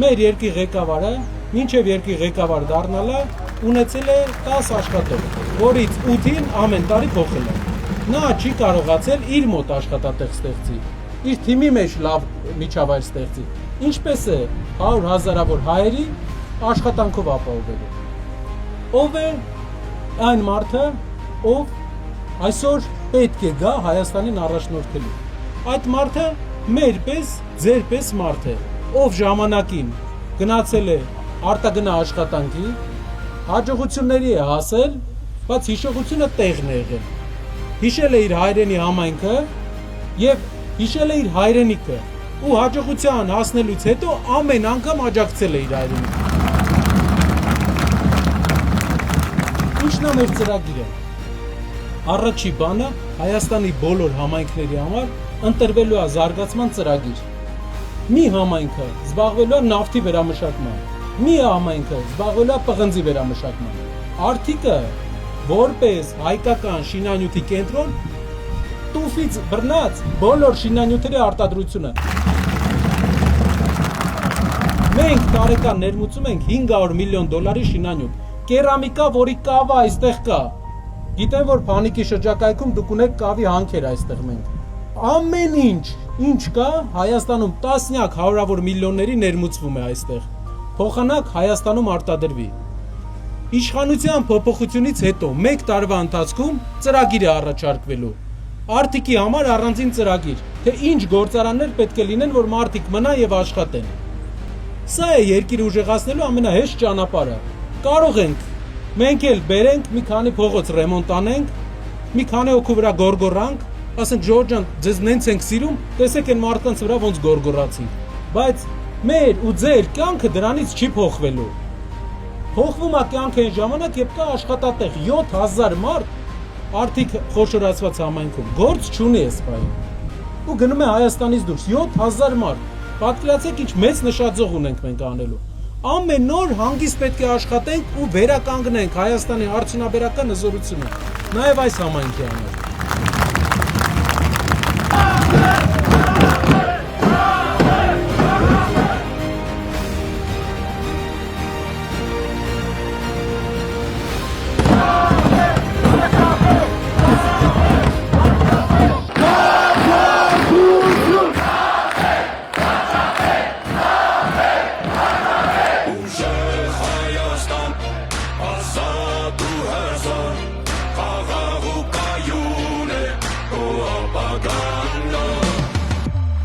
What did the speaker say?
մեր երկրի ղեկավարը մինչև երկրի ղեկավար դառնալը ունեցել է 10 աշխատող, որից 8-ին ամեն տարի փոխել է։ Նա չի կարողացել իր մոտ աշխատատեղ ստեղծի, իր թիմի մեջ լավ միջավայր ստեղծի, ինչպես է 100,000-ավոր հայերի աշխատանքով ապահովելու։ Ով է այն մարդը, ով այսօր պետք է գա Հայաստանին առաջնորդելու։ Այդ մարդը մեր պես, ձեր պես մարդ է, ով ժամանակին գնացել է արտագնա աշխատանքի, հաջողությունների է հասել, բայց հիշողությունը տեղն է եղել։ Հիշել է իր հայրենի համայնքը և հիշել է իր հայրենիքը ու հաջողության հասնելուց հետո ամեն անգամ աջակցել է իր հայրենիքը։ Ինչն է մեր ծրագիրը։ Առաջի բանը Հայաստանի բոլոր համայնքների համար ընտրվելու է զարգացման ծրագիր։ Մի համայնքը զբաղվելու է նավթի վերամշակման, մի համայնքը զբաղվելու է պղնձի վերամշակման։ Արդիկը որպես հայկական շինանյութի կենտրոն տուֆից բռնած բոլոր շինանյութերի արտադրությունը։ Մենք տարեկան ներմուծում ենք $500 միլիոն շինանյութ, կերամիկա, որի կավը այստեղ կա։ Գիտեմ, որ Փանիկի շրջակայքում դուք ունեք կավի հանքեր այստեղ մենք։ Ամեն ինչ կա Հայաստանում տասնյակ հարյուրավոր միլիոնների ներմուծվում է այստեղ։ Փոխանակ Հայաստանում արտադրվի։ Իշխանության փոփոխությունից հետո 1 տարվա ընթացքում ծրագիր է առաջարկվելու։ Արդիկի համար առանձին ծրագիր, թե ինչ գործարաններ պետք է լինեն, որ մարդիկ մնան եւ աշխատեն։ Սա է երկիրը ուժեղացնելու ամենահեշտ ճանապարհը։ Կարող ենք մենք էլ բերենք մի քանի փողոց ռեմոնտ անենք, մի քանի հոգու վրա գորգորանք, ասենք Ժորժ ջան, ձեզ նենց ենք սիրում, տեսեք այն մարդկանց վրա ոնց գորգորացին։ Բայց մեր ու ձեր կյանքը դրանից չի փոխվելու։ Փոխվում է կյանքը այն ժամանակ, երբ կա աշխատատեղ 7000 մարդ արդիկ խոշորացված համայնքում, գործ չունի այս պահին։ Ու գնում է Հայաստանից դուրս 7000 մարդ։ Պատկերացեք ինչ մեծ նշաձող ունենք մենք անելու։ Ամեն օր հանգիստ պետք է աշխատենք ու վերականգնենք Հայաստանի արդյունաբերական հզորությունը, նաև այս համայնքի համար։